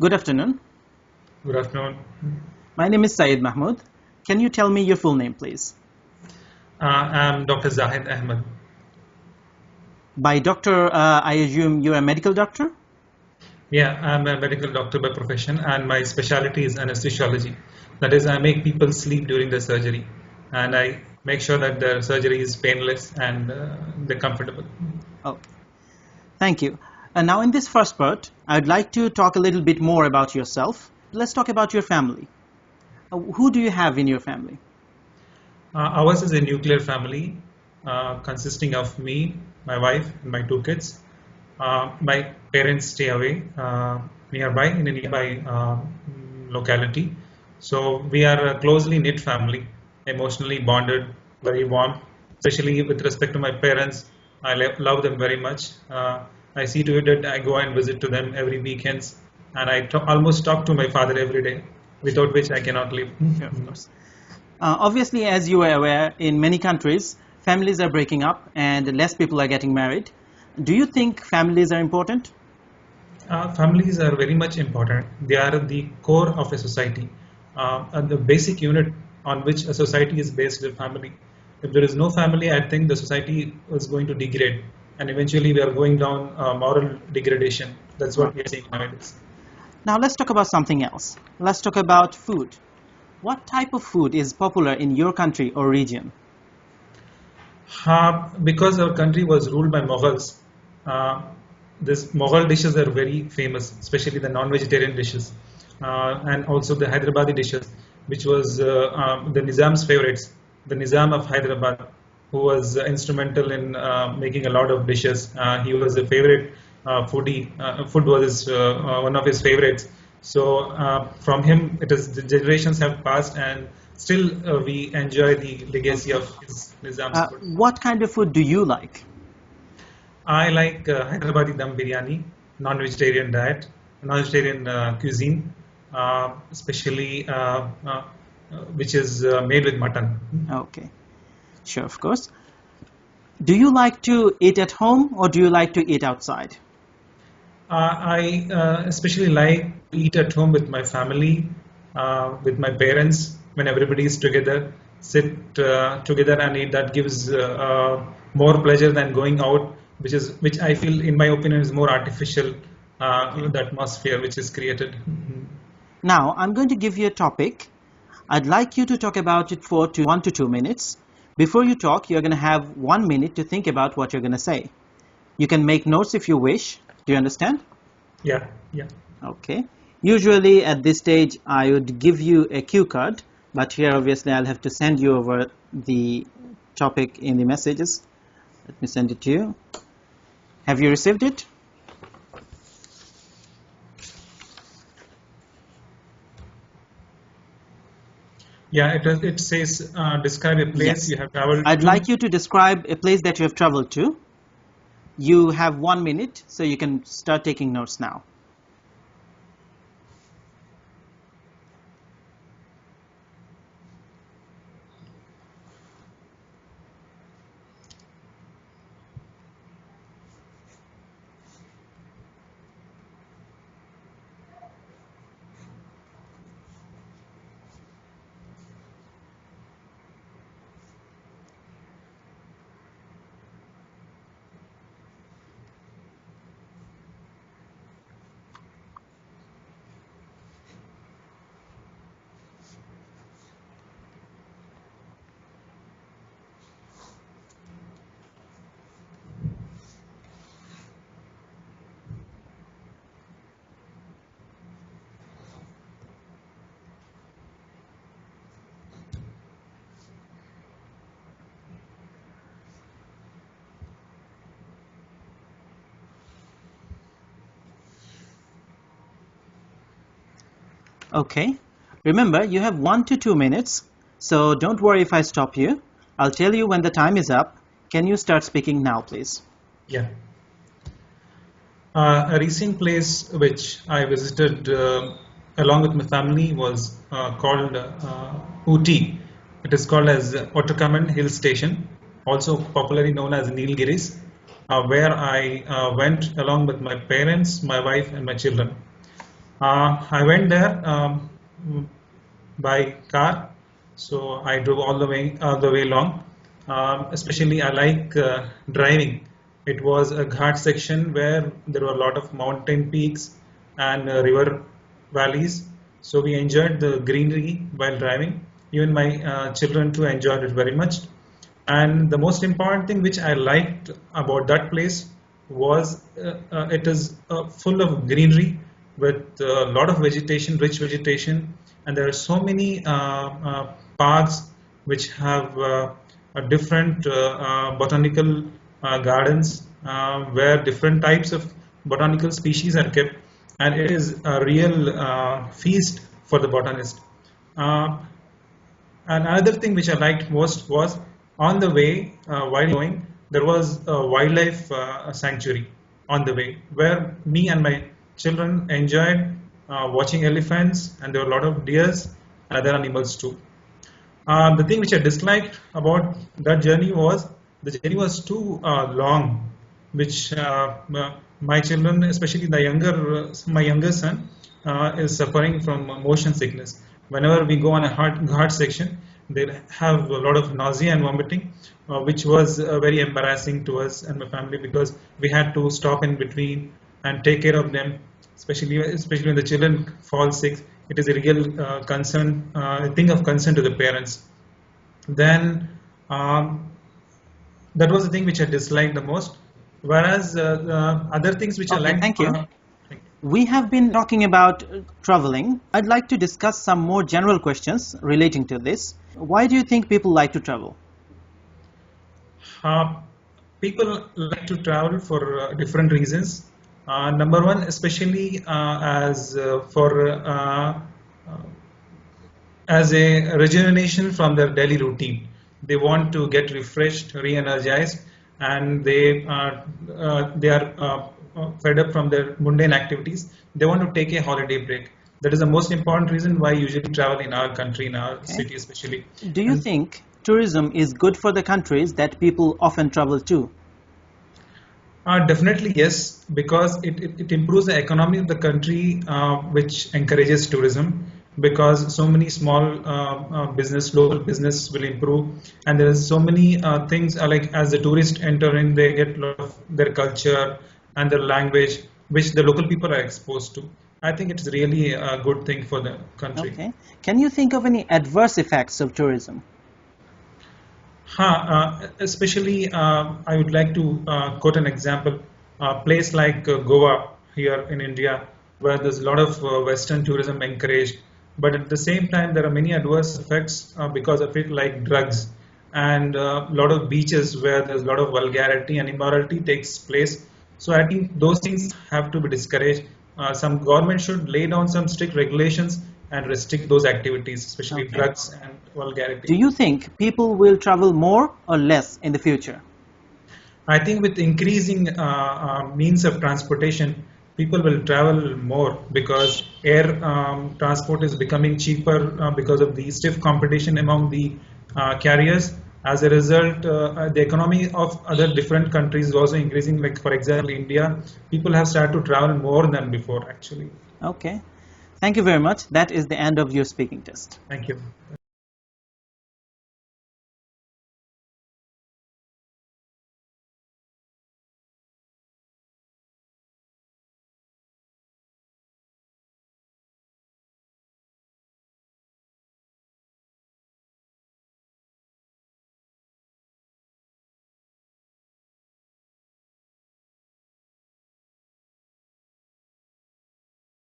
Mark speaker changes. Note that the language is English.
Speaker 1: Good afternoon.
Speaker 2: Good afternoon.
Speaker 1: My name is Syed Mahmood. Can you tell me your full name, please?
Speaker 2: I'm Dr. Zahid Ahmed.
Speaker 1: By doctor, I assume you're a medical doctor?
Speaker 2: Yeah, I'm a medical doctor by profession, and my specialty is anesthesiology. That is, I make people sleep during the surgery, and I make sure that the surgery is painless and they're comfortable.
Speaker 1: Okay. Thank you. And now in this first part, I'd like to talk a little bit more about yourself. Let's talk about your family. Who do you have in your family?
Speaker 2: Ours is a nuclear family consisting of me, my wife, and my two kids. My parents stay away nearby in a nearby locality. So we are a closely knit family, emotionally bonded, very warm. Especially with respect to my parents, I love them very much. I see to it that I go and visit to them every weekends, and I almost talk to my father every day, without which I cannot live.
Speaker 1: Sure, of course. Obviously, as you are aware, in many countries, families are breaking up and less people are getting married. Do you think families are important?
Speaker 2: Families are very much important. They are the core of a society, and the basic unit on which a society is based is family. If there is no family, I think the society is going to degrade, and eventually we are going down moral degradation. That's what we are seeing nowadays.
Speaker 1: Now let's talk about something else. Let's talk about food. What type of food is popular in your country or region?
Speaker 2: Because our country was ruled by Mughals, this Mughal dishes are very famous, especially the non-vegetarian dishes, and also the Hyderabadi dishes, which was the Nizam's favorites. The Nizam of Hyderabad, who was instrumental in making a lot of dishes. He was a favorite foodie. Food was one of his favorites. So from him, the generations have passed, and still we enjoy the legacy of his Nizam's food.
Speaker 1: What kind of food do you like?
Speaker 2: I like Hyderabadi dum biryani, non-vegetarian diet, non-vegetarian cuisine, especially which is made with mutton.
Speaker 1: Okay, sure, of course. Do you like to eat at home or do you like to eat outside?
Speaker 2: I especially like to eat at home with my family, with my parents, when everybody is together, sit together and eat. That gives more pleasure than going out, which I feel, in my opinion, is more artificial. The atmosphere which is created.
Speaker 1: Now, I'm going to give you a topic. I'd like you to talk about it for 1 to 2 minutes. Before you talk, you're going to have 1 minute to think about what you're going to say. You can make notes if you wish. Do you understand?
Speaker 2: Yeah.
Speaker 1: Okay. Usually at this stage, I would give you a cue card, but here obviously I'll have to send you over the topic in the messages. Let me send it to you. Have you received it?
Speaker 2: Yeah, it says describe a place
Speaker 1: Yes.
Speaker 2: you have traveled
Speaker 1: I'd
Speaker 2: to.
Speaker 1: like you to describe a place that you have traveled to. You have 1 minute, so you can start taking notes now. Okay. Remember, you have 1 to 2 minutes, so don't worry if I stop you. I'll tell you when the time is up. Can you start speaking now, please?
Speaker 2: Yeah. A recent place which I visited along with my family was called Ooty. It is called as Otokaman Hill Station, also popularly known as Nilgiris, where I went along with my parents, my wife, and my children. I went there by car, so I drove all the way long. Especially, I like driving. It was a ghat section where there were a lot of mountain peaks and river valleys. So we enjoyed the greenery while driving. Even my children too enjoyed it very much. And the most important thing which I liked about that place was it is full of greenery with a lot of vegetation, rich vegetation, and there are so many parks which have different botanical gardens where different types of botanical species are kept, and it is a real feast for the botanist. Uh, and another thing which I liked most was on the way, while going, there was a wildlife sanctuary on the way where me and my children enjoyed watching elephants, and there were a lot of deers and other animals too. The thing which I disliked about that journey was the journey was too long, which my children, especially my younger son, is suffering from motion sickness. Whenever we go on a hard section, they have a lot of nausea and vomiting, which was very embarrassing to us and my family because we had to stop in between and take care of them, especially when the children fall sick. It is a real thing of concern to the parents. Then that was the thing which I disliked the most. Whereas other things which I
Speaker 1: Okay,
Speaker 2: liked.
Speaker 1: thank you. We have been talking about traveling. I'd like to discuss some more general questions relating to this. Why do you think people like to travel?
Speaker 2: People like to travel for different reasons. Number one, especially as a rejuvenation from their daily routine. They want to get refreshed, re-energized, and they are fed up from their mundane activities. They want to take a holiday break. That is the most important reason why I usually travel in our country, in our city especially.
Speaker 1: Do you think tourism is good for the countries that people often travel to?
Speaker 2: Definitely yes, because it improves the economy of the country, which encourages tourism. Because so many small local business will improve, and there is so many things like as the tourists enter in, they get a lot of their culture and their language, which the local people are exposed to. I think it's really a good thing for the country.
Speaker 1: Okay. Can you think of any adverse effects of tourism?
Speaker 2: Especially, I would like to quote an example. A place like Goa here in India, where there's a lot of Western tourism encouraged, but at the same time, there are many adverse effects because of it, like drugs and a lot of beaches where there's a lot of vulgarity and immorality takes place. So I think those things have to be discouraged. Some government should lay down some strict regulations and restrict those activities, especially
Speaker 1: Okay.
Speaker 2: drugs and vulgarity.
Speaker 1: Do you think people will travel more or less in the future?
Speaker 2: I think with increasing means of transportation, people will travel more because air transport is becoming cheaper because of the stiff competition among the carriers. As a result, the economy of other different countries is also increasing. Like for example, India, people have started to travel more than before actually.
Speaker 1: Okay. Thank you very much. That is the end of your speaking test.
Speaker 2: Thank you.